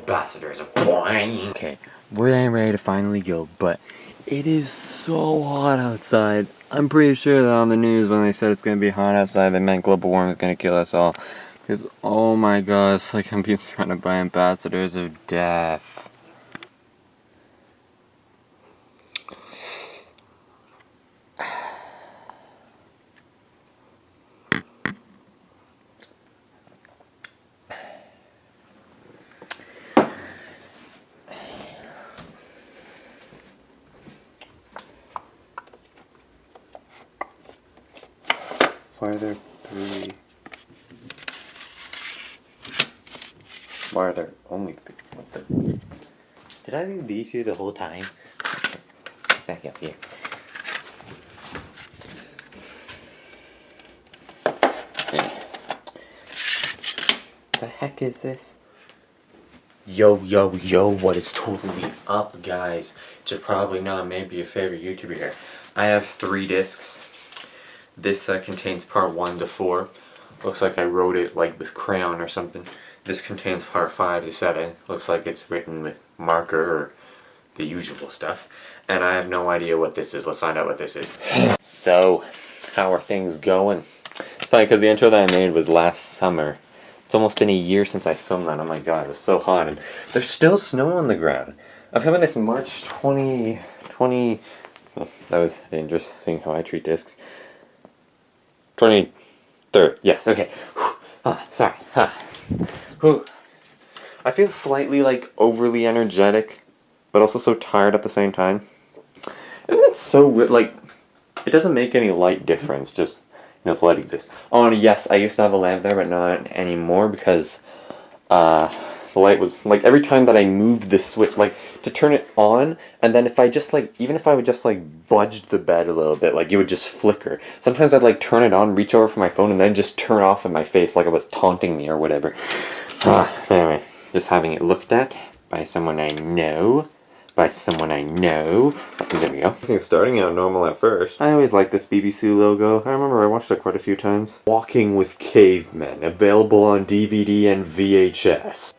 Ambassadors of Bwaing. Okay, we're getting ready to finally go, but it is so hot outside. I'm pretty sure that on the news when they said it's gonna be hot outside, they meant global warming is gonna kill us all. Because, oh my god, it's like I'm being surrounded by ambassadors of death. Why are there three? Why are there only three? What the? Did I leave these here the whole time? Back up here. Okay. The heck is this? Yo, what is totally up, guys? You should probably know, maybe your favorite YouTuber here. I have 3 discs. This contains part 1 to 4. Looks like I wrote it like with crayon or something. This contains part 5 to 7. Looks like it's written with marker or the usual stuff. And I have no idea what this is. Let's find out what this is. So, how are things going? It's funny because the intro that I made was last summer. It's almost been a year since I filmed that. Oh my god, it's so hot. And there's still snow on the ground. I'm filming this in March 2020. Oh, that was dangerous, seeing how I treat discs. 23rd. Yes, okay. Sorry. Whew. I feel slightly like overly energetic, but also so tired at the same time. Isn't it so weird? Like, it doesn't make any light difference, just, you know, the light exists. Oh, and yes, I used to have a lamp there, but not anymore because the light was, like, every time that I moved the switch, like, to turn it on, and then if I just, like, even if I would just, like, budge the bed a little bit, like, it would just flicker. Sometimes I'd, like, turn it on, reach over for my phone, and then just turn off in my face like it was taunting me or whatever. Anyway, just having it looked at by someone I know. There we go. Everything's starting out normal at first. I always liked this BBC logo. I remember I watched it quite a few times. Walking with Cavemen, available on DVD and VHS.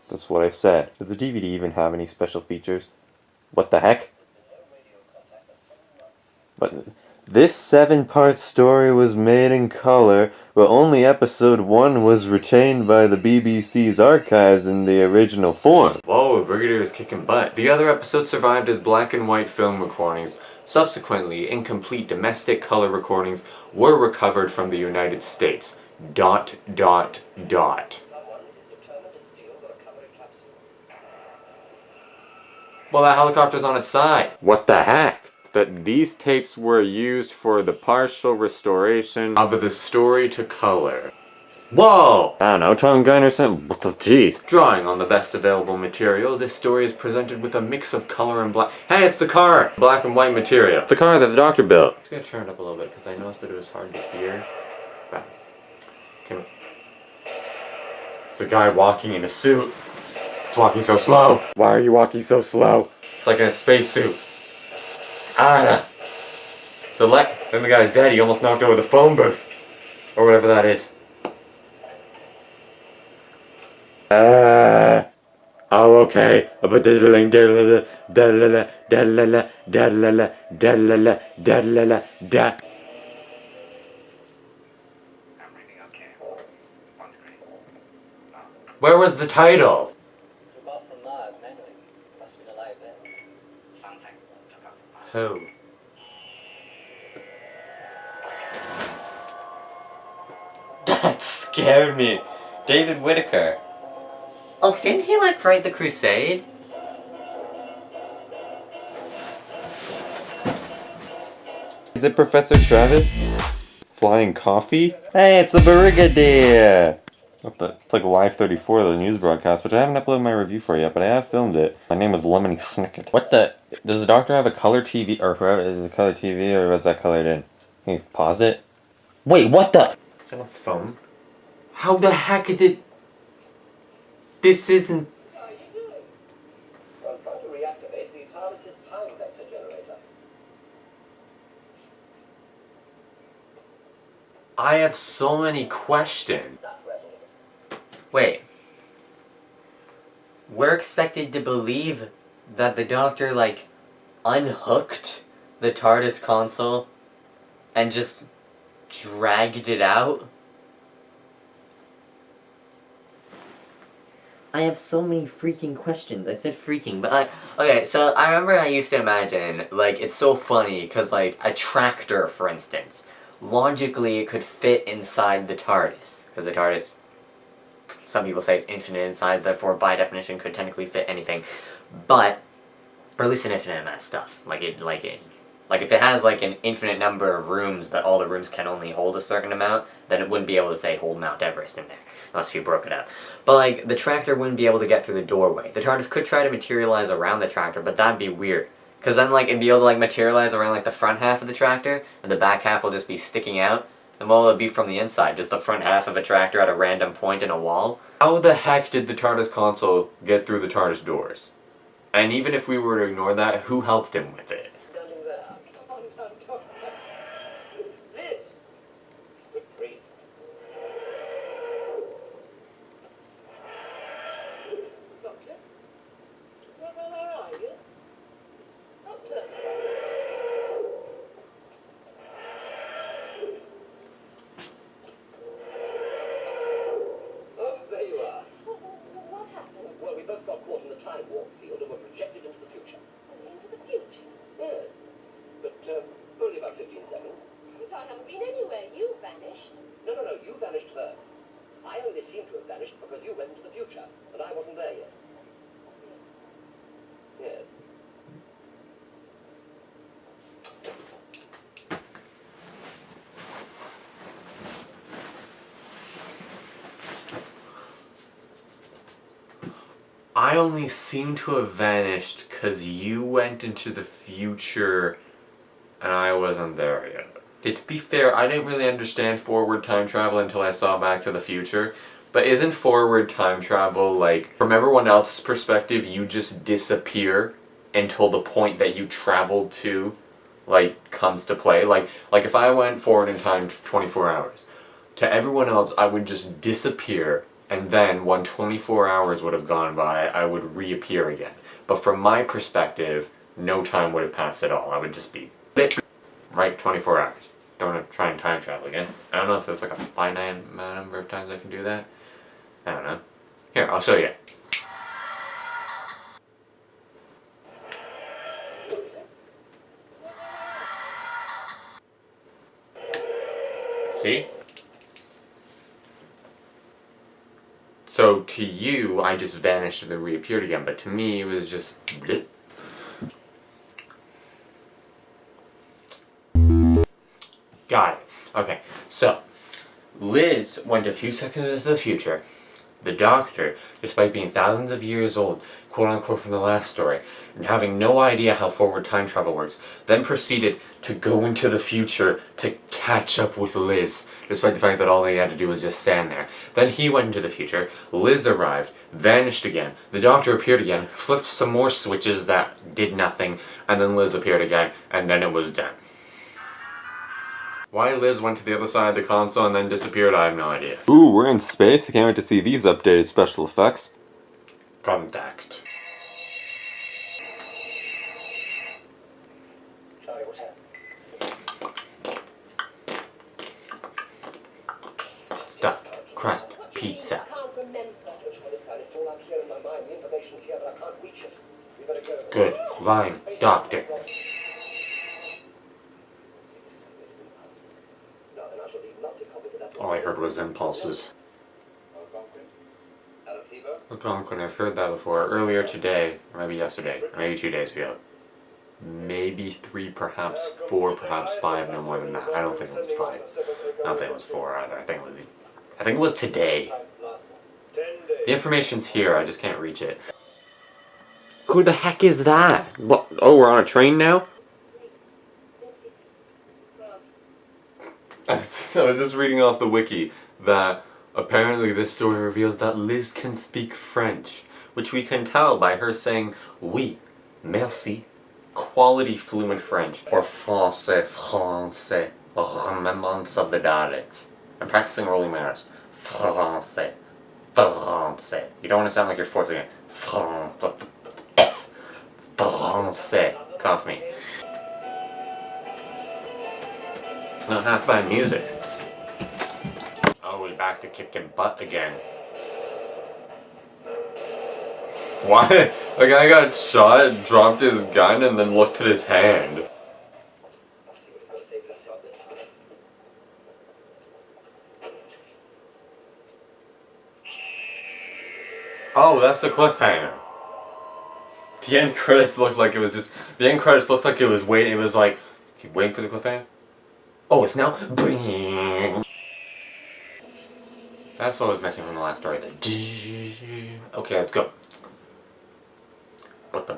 That's what I said. Does the DVD even have any special features? What the heck? But this 7-part story was made in color, but only episode 1 was retained by the BBC's archives in the original form. Whoa, Brigadier is kicking butt. The other episodes survived as black and white film recordings. Subsequently, incomplete domestic color recordings were recovered from the United States. ... Well, that helicopter's on its side. What the heck? That these tapes were used for the partial restoration of the story to color. Whoa! I don't know, Tom Gunner sent... What the jeez? Drawing on the best available material, this story is presented with a mix of color and black... Hey, it's the car! Black and white material. The car that the doctor built. I'm just gonna turn it up a little bit, because I noticed that it was hard to hear. Right. It's a guy walking in a suit. It's walking so slow. Why are you walking so slow? It's like in a spacesuit. It's elect. Then the guy's dead. He almost knocked over the phone booth. Or whatever that is. Oh, okay. Where was the title? Who? That scared me. David Whittaker. Oh, didn't he like write The Crusade? Is it Professor Travis? Flying coffee? Hey, it's the Brigadier! What the? It's like Live 34, the news broadcast, which I haven't uploaded my review for yet, but I have filmed it. My name is Lemony Snicket. What the? Does the doctor have a color TV, or whoever is it, color TV, or what's that colored in? Can you pause it? Wait, what the? Is that a phone? How the heck did it? This isn't... I'm trying to reactivate the TARDIS's time vector generator. I have so many questions. Wait. We're expected to believe that the Doctor, like, unhooked the TARDIS console and just dragged it out? I have so many freaking questions. I said freaking, but okay, so I remember I used to imagine, like, it's so funny, because, like, a tractor, for instance, logically it could fit inside the TARDIS, because the TARDIS, some people say it's infinite in size, therefore by definition could technically fit anything, but, or at least an infinite amount of stuff, like if it has, like, an infinite number of rooms, but all the rooms can only hold a certain amount, then it wouldn't be able to, say, hold Mount Everest in there, unless if you broke it up. But, like, the tractor wouldn't be able to get through the doorway. The TARDIS could try to materialize around the tractor, but that'd be weird. Because then, like, it'd be able to, like, materialize around, like, the front half of the tractor, and the back half will just be sticking out. And what will it be from the inside? Just the front half of a tractor at a random point in a wall? How the heck did the TARDIS console get through the TARDIS doors? And even if we were to ignore that, who helped him with it? Standing there. Come on, Doctor. Liz! Breathe. Doctor? Where are you? Doctor? Oh, there you are. What happened? Well, we both got caught in the time warp field and were projected into the future. Into the future? Yes. But, only about 15 seconds. So I haven't been anywhere. You vanished. No, you vanished first. I only seem to have vanished because you went into the future, and I wasn't there yet. Yes. I only seem to have vanished because you went into the future and I wasn't there yet. Okay, to be fair, I didn't really understand forward time travel until I saw Back to the Future. But isn't forward time travel, like, from everyone else's perspective, you just disappear until the point that you traveled to, like, comes to play? Like if I went forward in time 24 hours, to everyone else I would just disappear, and then when 24 hours would have gone by, I would reappear again. But from my perspective, no time would have passed at all. I would just be right 24 hours. Don't want to try and time travel again. I don't know if there's like a finite number of times I can do that. I don't know. Here, I'll show you. See? So to you, I just vanished and then reappeared again, but to me it was just blip. Got it. Okay, so Liz went a few seconds into the future. The Doctor, despite being thousands of years old, quote-unquote from the last story, and having no idea how forward time travel works, then proceeded to go into the future to catch up with Liz, despite the fact that all he had to do was just stand there. Then he went into the future, Liz arrived, vanished again, the Doctor appeared again, flipped some more switches that did nothing, and then Liz appeared again, and then it was done. Why Liz went to the other side of the console and then disappeared, I have no idea. Ooh, we're in space. I can't wait to see these updated special effects. Contact. Sorry, what's that? Stuffed crust pizza. I can't remember. Don't you understand? It's all up here in my mind. The information's here, but I can't reach it. We better go. Good line, Doctor. No, then I shall leave not to copies of that. All I heard was impulses. Algonquin, I've heard that before. Earlier today, or maybe yesterday, or maybe 2 days ago. Maybe 3, perhaps 4, perhaps 5, no more than that. I don't think it was 5. I don't think it was 4 either. I think it was today. The information's here, I just can't reach it. Who the heck is that? What? Oh, we're on a train now? I was just reading off the wiki that apparently this story reveals that Liz can speak French, which we can tell by her saying, oui, merci, quality fluent French, or français, français, remembrance of the Daleks. I'm practicing rolling my R's. Français, Français. You don't want to sound like you're forcing it. Français. Cough me. Not half by music. Oh, we're back to kicking butt again. Why? A guy got shot, dropped his gun, and then looked at his hand. Oh, that's the cliffhanger. The end credits looked like it was just. The end credits looked like it was waiting. It was like, keep waiting for the cliffhanger. Oh, it's now. Bing. That's what was missing from the last story. Okay, let's go. It's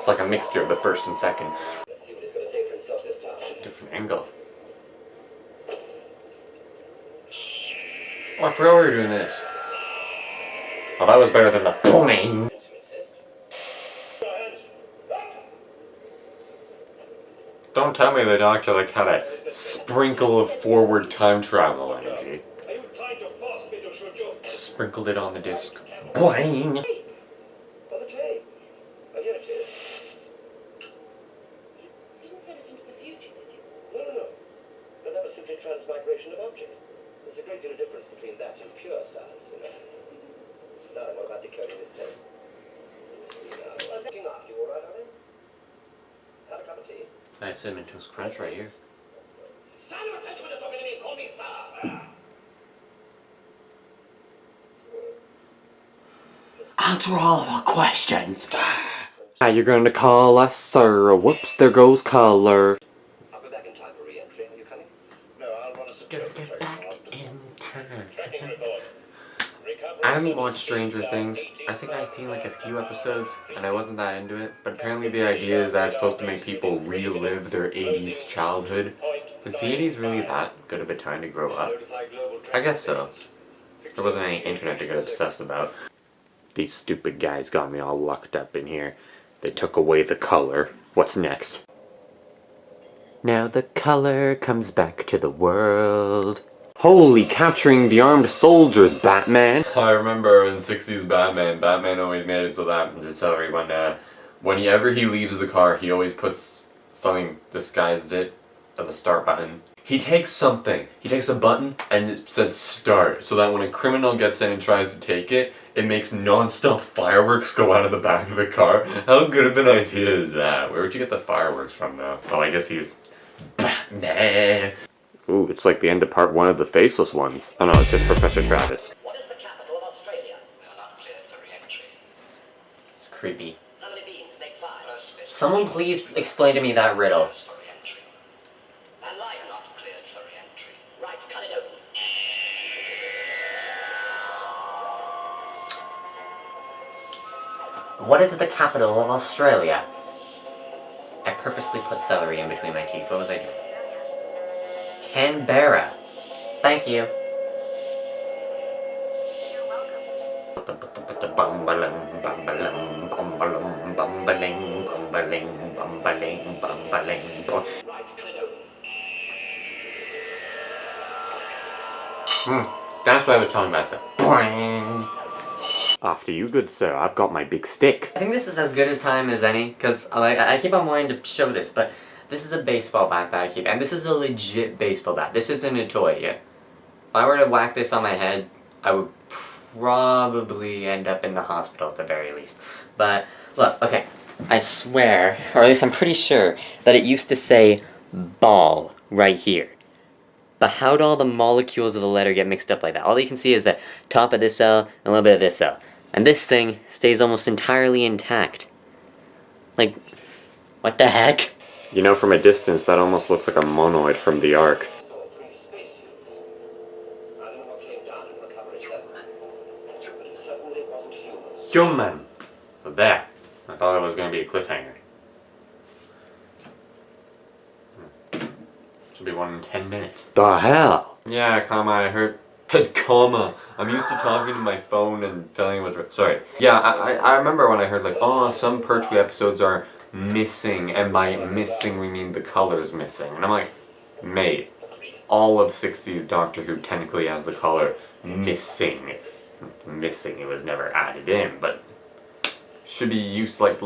like a mixture of the first and second. Let's see what he's going to say for himself this time. Different angle. Oh, I forgot we were doing this. Oh, that was better than the boing. Don't tell me the doctor like had a sprinkle of forward time travel energy. Are you trying to force me to shoot you? Sprinkled it on the disc. Boing! Oh, the tape. Oh, here it is. You didn't send it into the future, did you? No. No, that was simply transmigration of object. There's a great deal of difference between that and pure science, you know. Now, what about decoding this tape? Now, looking after you, all right, honey? Have a cup of tea? I have Cinnamon Toast Crunch right here. Stand your attention when you're talking to me and call me sir. Answer all of our questions. Now you're going to call us sir. Whoops, there goes color. I'll be back in time for re-entry. Are you coming? No, I'll run a security Get back in time. tracking report. I haven't watched Stranger Things. I think I've seen like a few episodes, and I wasn't that into it. But apparently the idea is that it's supposed to make people relive their 80s childhood. Was the 80s really that good of a time to grow up? I guess so. There wasn't any internet to get obsessed about. These stupid guys got me all locked up in here. They took away the color. What's next? Now the color comes back to the world. Holy, capturing the armed soldiers, Batman! I remember in 60s Batman always made it so that whenever he leaves the car, he always puts something, disguises it as a start button. He takes something, he takes a button and it says start, so that when a criminal gets in and tries to take it, it makes non-stop fireworks go out of the back of the car. How good of an idea is that? Where would you get the fireworks from though? Oh, I guess he's Batman. Ooh, it's like the end of part 1 of the Faceless Ones. Oh no, it's just Professor Travis. What is the capital of Australia? We are not cleared for re-entry. It's creepy. How many beans make five? Someone please explain to me that riddle. Cleared for re-entry. And lion. We are not cleared for re-entry. Right, cut it open. What is the capital of Australia? I purposely put celery in between my teeth. What was I doing? Canberra. Thank you. Right, cut it open. That's what I was talking about, the boing. After you, good sir. I've got my big stick. I think this is as good as time as any, because I keep on wanting to show this, but this is a baseball bat that I keep, and this is a legit baseball bat. This isn't a toy, yeah? If I were to whack this on my head, I would probably end up in the hospital at the very least. But, look, okay, I swear, or at least I'm pretty sure, that it used to say ball right here. But how do all the molecules of the letter get mixed up like that? All you can see is the top of this cell and a little bit of this cell. And this thing stays almost entirely intact. Like, what the heck? You know, from a distance, that almost looks like a monoid from the Ark. Saw 3 spacesuits. I don't know what came down in Recovery 7. But it certainly wasn't human. Human! So there. I thought it was going to be a cliffhanger. Should be 1 in 10 minutes. The hell? Yeah, comma, I heard. Comma. I'm used to talking to my phone and filling with. Sorry. Yeah, I remember when I heard like, oh, some Pertwee episodes are missing, and by missing we mean the color's missing. And I'm like, mate, all of 60s Doctor Who technically has the color missing. Missing, it was never added in, but should be used like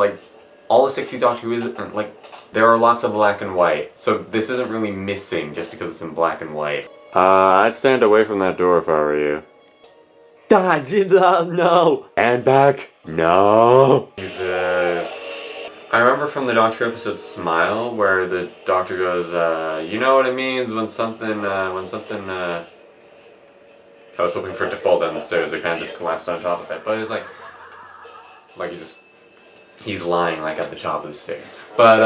all the 60s Doctor Who isn't, like, there are lots of black and white, so this isn't really missing just because it's in black and white. I'd stand away from that door if I were you. No! And back! No! Jesus. I remember from the Doctor episode Smile, where the Doctor goes, you know what it means when something, I was hoping for it to fall down the stairs, it kind of just collapsed on top of it, but it was like he's lying like at the top of the stairs. But,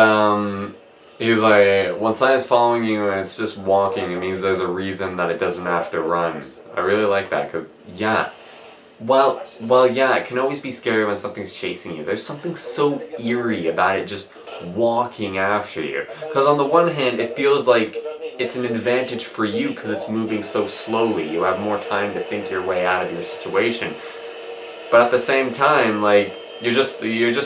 he's like, when science following you and it's just walking, it means there's a reason that it doesn't have to run. I really like that, because, yeah. Well, yeah, it can always be scary when something's chasing you. There's something so eerie about it just walking after you. Because on the one hand, it feels like it's an advantage for you because it's moving so slowly. You have more time to think your way out of your situation. But at the same time, like, you're just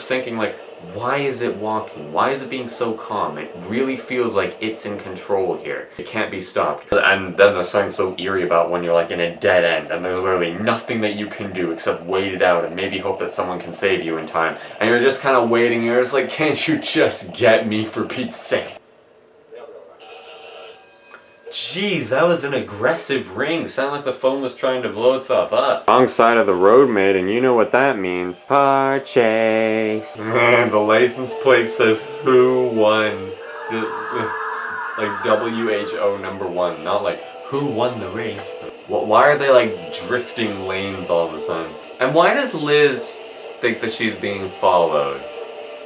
thinking, like, why is it walking? Why is it being so calm? It really feels like it's in control here. It can't be stopped. And then there's something so eerie about when you're like in a dead end and there's literally nothing that you can do except wait it out and maybe hope that someone can save you in time. And you're just kind of waiting, you're just like, can't you just get me for Pete's sake? Jeez, that was an aggressive ring. Sounded like the phone was trying to blow itself up. Wrong side of the road, mate, and you know what that means. Car chase. Man, the license plate says who won. Like WHO #1, not like who won the race. Why are they like drifting lanes all of a sudden? And why does Liz think that she's being followed?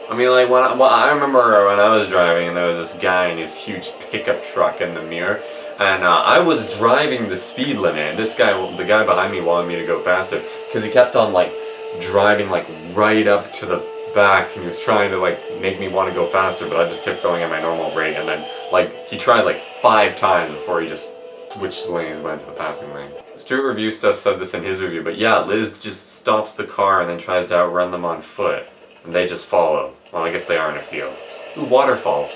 I mean, like, I remember when I was driving and there was this guy in his huge pickup truck in the mirror, and I was driving the speed limit, and this guy, the guy behind me wanted me to go faster, because he kept on, like, driving, like, right up to the back, and he was trying to, like, make me want to go faster, but I just kept going at my normal rate, and then, like, he tried, like, 5 times before he just switched lanes and went to the passing lane. Stuart Review Stuff said this in his review, but yeah, Liz just stops the car and then tries to outrun them on foot. And they just follow. Well, I guess they are in a field. Ooh, waterfall.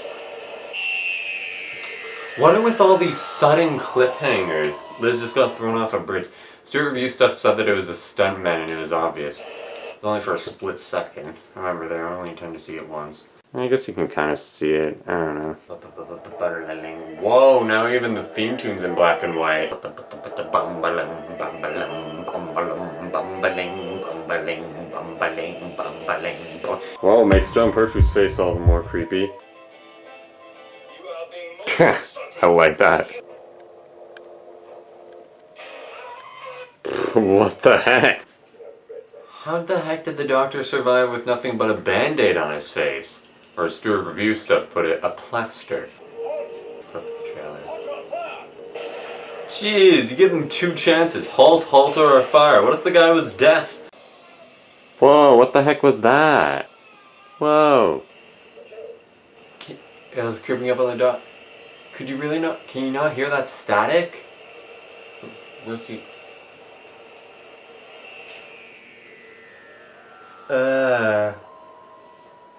What are with all these sudden cliffhangers? Liz just got thrown off a bridge. Stuart Review Stuff said that it was a stuntman and it was obvious. It was only for a split second. Remember, they only intend to see it once. I guess you can kind of see it. I don't know. Whoa, now even the theme tune's in black and white. Well, it makes John Pertwee's face all the more creepy. I like that. What the heck? How the heck did the Doctor survive with nothing but a band-aid on his face? Or as Stuart Review Stuff put it, a plaster. Jeez, you give him 2 chances. Halt, halter, or fire. What if the guy was deaf? Whoa, what the heck was that? Whoa. It was creeping up on the dot. Could you really not? Can you not hear that static? Where's he?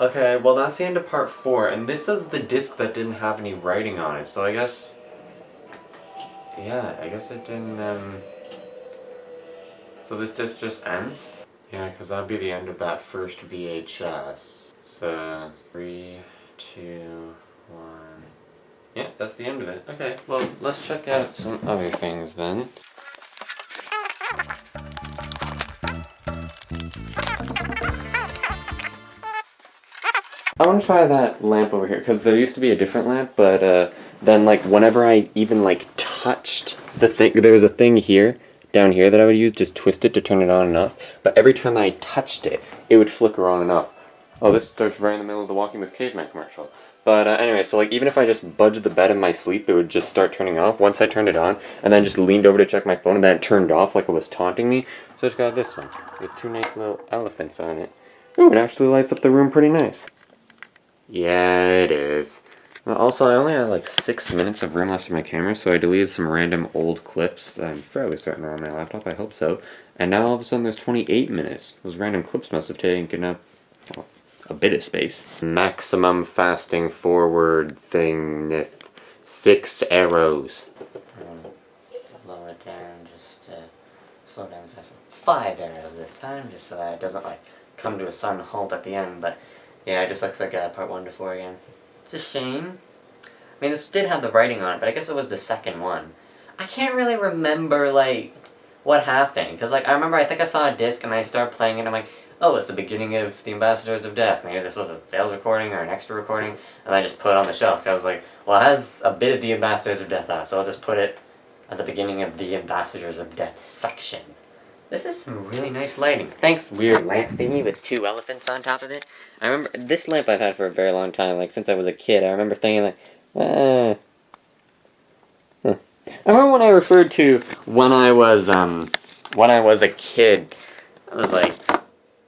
Okay, well that's the end of part 4, and this is the disc that didn't have any writing on it, so I guess... Yeah, I guess it didn't, So this disc just ends? Yeah, because that'd be the end of that first VHS. So, 3, 2, 1... Yeah, that's the end of it. Okay, well, let's check out some other things then. I want to try that lamp over here, because there used to be a different lamp, but then like whenever I even like touched the thing, there was a thing here, down here that I would use, just twist it to turn it on and off, but every time I touched it, it would flicker on and off. Oh, this starts right in the middle of the Walking with Caveman commercial. But anyway, so like even if I just budged the bed in my sleep, it would just start turning off once I turned it on, and then just leaned over to check my phone, and then it turned off like it was taunting me. So I just got this one, with 2 nice little elephants on it. Ooh, it actually lights up the room pretty nice. Yeah, it is. Well, also, I only had like 6 minutes of room left in my camera, so I deleted some random old clips that I'm fairly certain are on my laptop, I hope so. And now all of a sudden there's 28 minutes. Those random clips must have taken up a bit of space. Maximum fasting forward thing, 6 arrows. Lower it down, just slow down faster. 5 arrows this time, just so that it doesn't like come to a sudden halt at the end. But yeah, it just looks like part 1 to 4 again. It's a shame. I mean, this did have the writing on it, but I guess it was the second one. I can't really remember like what happened, because like I remember I think I saw a disc and I started playing it and I'm like, oh, it's the beginning of the Ambassadors of Death. Maybe this was a failed recording or an extra recording, and I just put it on the shelf. I was like, well, it has a bit of the Ambassadors of Death on it, so I'll just put it at the beginning of the Ambassadors of Death section. This is some really nice lighting. Thanks, weird lamp thingy with 2 elephants on top of it. I remember, this lamp I've had for a very long time, like since I was a kid. I remember thinking like, I remember when I referred to when I was a kid, I was like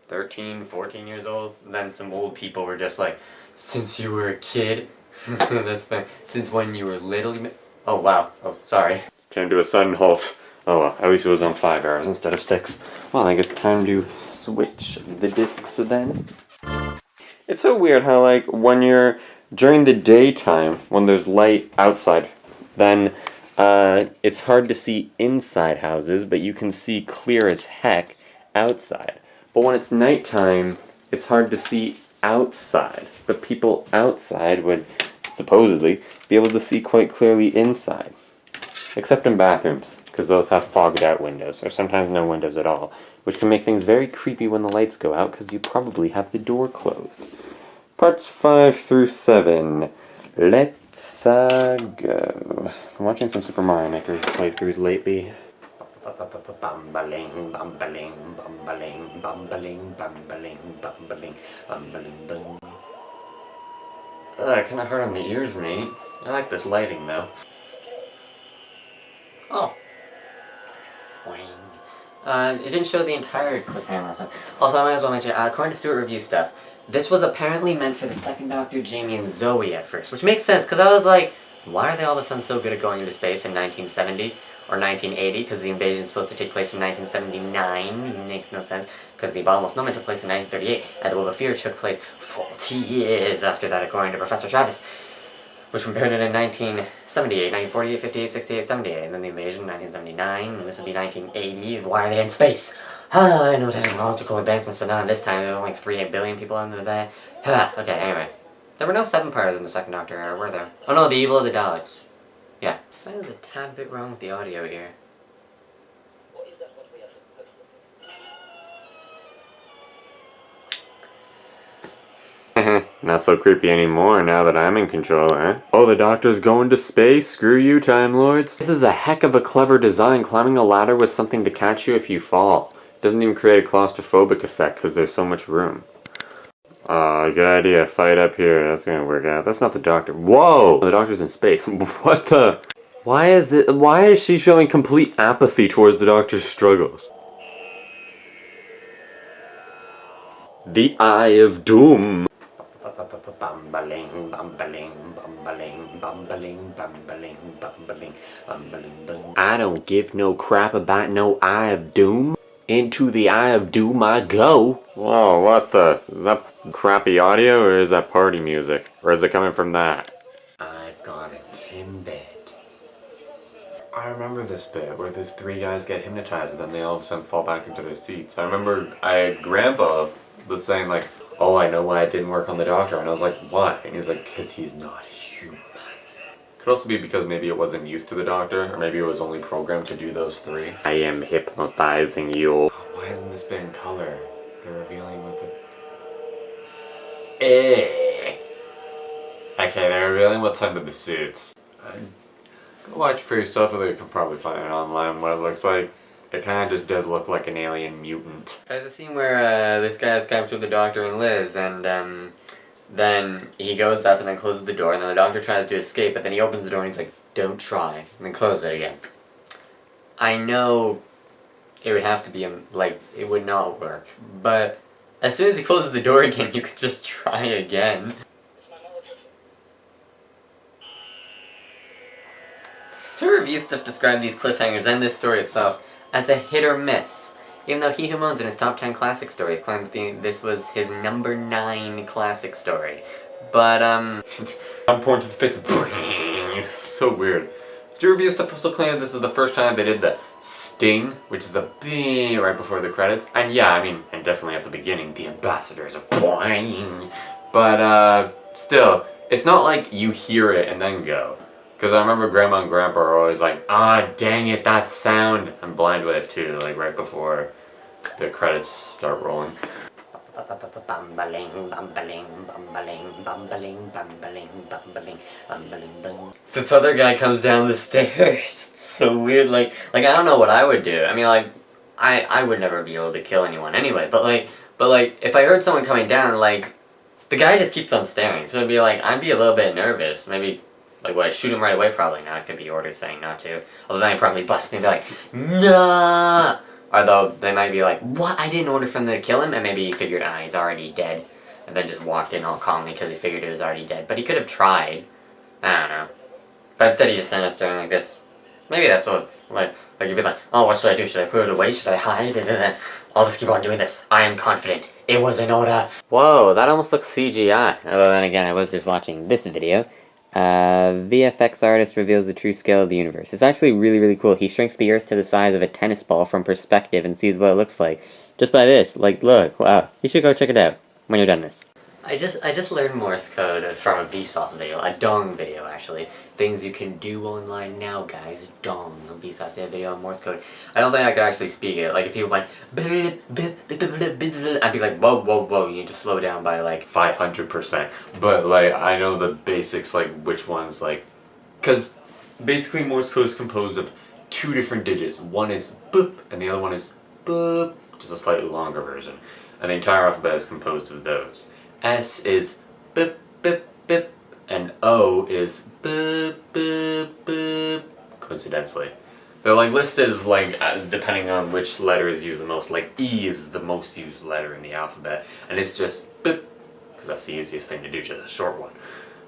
13, 14 years old, and then some old people were just like, since you were a kid, that's fine, since when you were little, oh wow, oh sorry. Came to a sudden halt. Oh well, at least it was on 5 arrows instead of 6. Well, I guess it's time to switch the discs then. It's so weird how like when you're during the daytime, when there's light outside, then it's hard to see inside houses, but you can see clear as heck outside. But when it's nighttime, it's hard to see outside. But people outside would supposedly be able to see quite clearly inside. Except in bathrooms, because those have fogged out windows, or sometimes no windows at all, which can make things very creepy when the lights go out, because you probably have the door closed. Parts 5 through 7. Let's go. I'm watching some Super Mario Maker playthroughs lately. Bumbaling, bumbaling, bumbaling, bumbaling, bumbaling, bumbaling, bumbaling, bum. It kinda hurt on the ears, mate. I like this lighting, though. Oh. Boing. It didn't show the entire cliffhanger lesson. Also, I might as well mention, according to Stuart Review stuff, this was apparently meant for the second Doctor, Jamie, and Zoe at first, which makes sense, because I was like, why are they all of a sudden so good at going into space in 1970? Or 1980, because the invasion is supposed to take place in 1979. It makes no sense, because the bomb was not meant to take place in 1938, and the Web of Fear took place 40 years after that, according to Professor Travis, which compared it in 1978, 1948, 58, 68, 78, and then the invasion, 1979, and this would be 1980. Why are they in space? I know technological advancements, but not this time. There were like 3 billion people under the bed. Okay, anyway. There were no 7-parters in the second Doctor era, were there? Oh no, the Evil of the Daleks. Yeah. Something's a tad bit wrong with the audio here. Or is that what we are supposed to do? Not so creepy anymore now that I'm in control, eh? Oh, the Doctor's going to space? Screw you, Time Lords. This is a heck of a clever design, climbing a ladder with something to catch you if you fall. Doesn't even create a claustrophobic effect because there's so much room. Good idea. Fight up here. That's gonna work out. That's not the Doctor. Whoa! The Doctor's in space. What the? Why is she showing complete apathy towards the Doctor's struggles? The Eye of Doom. Bumbaling, bumbaling, bumbaling, bumbaling, bumbaling, bumbaling, bumbaling, bum. I don't give no crap about no Eye of Doom. Into the Eye of Doom I go. Whoa, what the? Is that crappy audio or is that party music? Or is it coming from that? I got a in bed. I remember this bit where the 3 guys get hypnotized and then they all of a sudden fall back into their seats. I remember Grandpa was saying like, oh, I know why it didn't work on the Doctor. And I was like, why? And he was like, because he's not human. Could also be because maybe it wasn't used to the Doctor, or maybe it was only programmed to do those 3. I am hypnotizing you. Why isn't this bit in color? They're revealing with it. Okay, they're revealing what time of the suits. Go watch for yourself, or you can probably find it online what it looks like. It kind of just does look like an alien mutant. There's a scene where this guy has captured the Doctor and Liz, and then he goes up and then closes the door, and then the Doctor tries to escape, but then he opens the door and he's like, don't try, and then closes it again. I know it would have to be, like, it would not work, but as soon as he closes the door again, you could just try again. Story review stuff described these cliffhangers and this story itself as a hit or miss. Even though He Who Moans in his top 10 classic stories claimed that this was his number 9 classic story. But, I'm pointing to the face of so weird. Studio Review stuff also claimed this is the first time they did the sting, which is the B right before the credits. And yeah, I mean, and definitely at the beginning, the Ambassadors of Bwaing. But, still, it's not like you hear it and then go. Because I remember Grandma and Grandpa are always like, ah, dang it, that sound. And Blind Wave too, like right before the credits start rolling. Bumbaling, bumbaling, bumbaling, bumbaling, bumbaling, bumbaling, bumbaling, bum. This other guy comes down the stairs. It's so weird. Like I don't know what I would do. I mean, like, I would never be able to kill anyone anyway. But like, if I heard someone coming down, like, the guy just keeps on staring. So it'd be like, I'd be a little bit nervous. Maybe. Like, would I shoot him right away? Probably not. It could be orders saying not to. Although then I'd probably bust and be like, nah! Although they might be like, what? I didn't order for them to kill him? And maybe he figured, ah, he's already dead. And then just walked in all calmly because he figured he was already dead. But he could have tried. I don't know. But instead he just sent us staring like this. Maybe that's what, like you'd be like, oh, what should I do? Should I put it away? Should I hide? And then I'll just keep on doing this. I am confident. It was an order. Whoa, that almost looks CGI. Although then again, I was just watching this video. VFX artist reveals the true scale of the universe. It's actually really, really cool. He shrinks the Earth to the size of a tennis ball from perspective and sees what it looks like. Just by this. Like, look, wow. You should go check it out when you're done this. I just learned Morse code from a Vsauce video, a dong video actually. Things you can do online now, guys. Dong. A Vsauce video on Morse code. I don't think I could actually speak it. Like if people went, I'd be like, whoa, whoa, whoa. You need to slow down by like 500%. But like, I know the basics, like which ones, like, because basically Morse code is composed of 2 different digits. One is boop, and the other one is boop, which is a slightly longer version. And the entire alphabet is composed of those. S is bip, bip, bip, and O is bip, bip, bip, coincidentally. They're like listed as like, depending on which letter is used the most. Like E is the most used letter in the alphabet, and it's just bip, because that's the easiest thing to do, just a short one.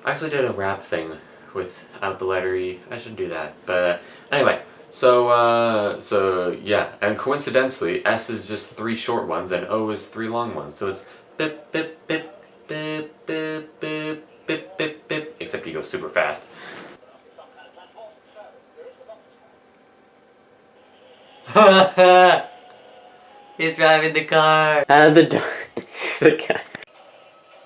I actually did a rap thing without the letter E. I should do that, but anyway. So yeah, and coincidentally, S is just 3 short ones, and O is 3 long ones. So it's bip, bip, bip, bip, bip, bip, bip, bip, bip, except you go super fast. He's driving the car. Out of the door. The guy.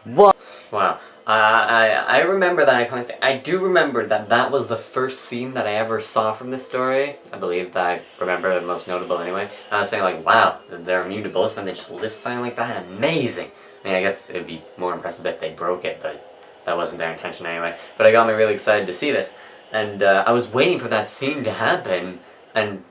What? Wow. I remember that iconic thing. I do remember that was the first scene that I ever saw from this story. I believe that I remember the most notable anyway. I was saying like, wow, they're immune to bullets and they just lift something like that. Amazing. I mean, I guess it would be more impressive if they broke it, but that wasn't their intention anyway. But it got me really excited to see this. And I was waiting for that scene to happen, and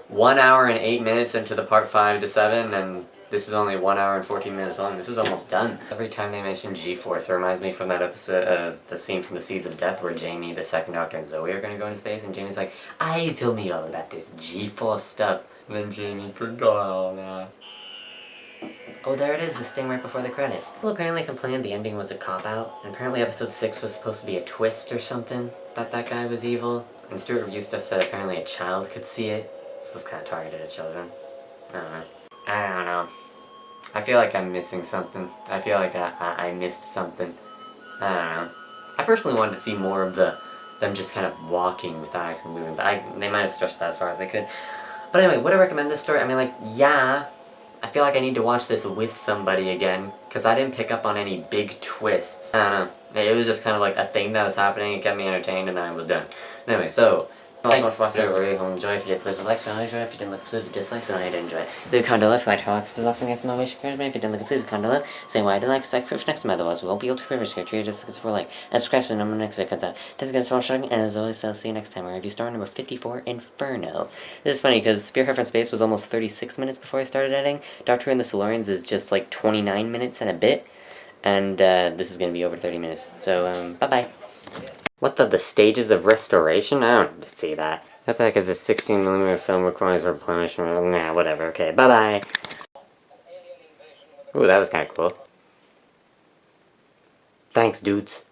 1 hour and 8 minutes into the part 5 to 7, and this is only 1 hour and 14 minutes long. This is almost done. Every time they mention G-Force, it reminds me from that episode, the scene from the Seeds of Death where Jamie, the second Doctor, and Zoe are going to go into space, and Jamie's like, "Aye, tell me all about this G-Force stuff." And then Jamie forgot all that. Oh, there it is, the sting right before the credits. People apparently complained the ending was a cop-out, and apparently episode 6 was supposed to be a twist or something, that guy was evil. And Stuart Review stuff said apparently a child could see it. This was kind of targeted at children. I don't know. I feel like I'm missing something. I feel like I missed something. I don't know. I personally wanted to see more of them just kind of walking without actually moving, but they might have stretched that as far as they could. But anyway, would I recommend this story? I mean, like, yeah. I feel like I need to watch this with somebody again, because I didn't pick up on any big twists. I don't know. It was just kind of like a thing that was happening, it kept me entertained, and then I was done. Anyway, so, thanks so much for watching this. I really hope you enjoy. If you did, please like, so I enjoy. If you didn't like, please dislike, so I didn't enjoy it. Leave a comment below if you like talks. If there's also against my wish, encouragement. If you didn't like, please comment below. Saying why I didn't like, subscribe next time, otherwise we won't be able to privilege here. Treat just for like, and subscribe so the number next video comes out. Thanks again for watching, and as always, I'll see you next time. Where review story number 54, Inferno. This is funny because Spearhead from Space was almost 36 minutes before I started editing. Doctor Who and the Solarians is just like 29 minutes and a bit. And this is going to be over 30 minutes. So, bye-bye. What the stages of restoration? I don't need to see that. What the heck is a 16mm film recording for replenishment? Nah, whatever. Okay, bye-bye. Ooh, that was kind of cool. Thanks, dudes.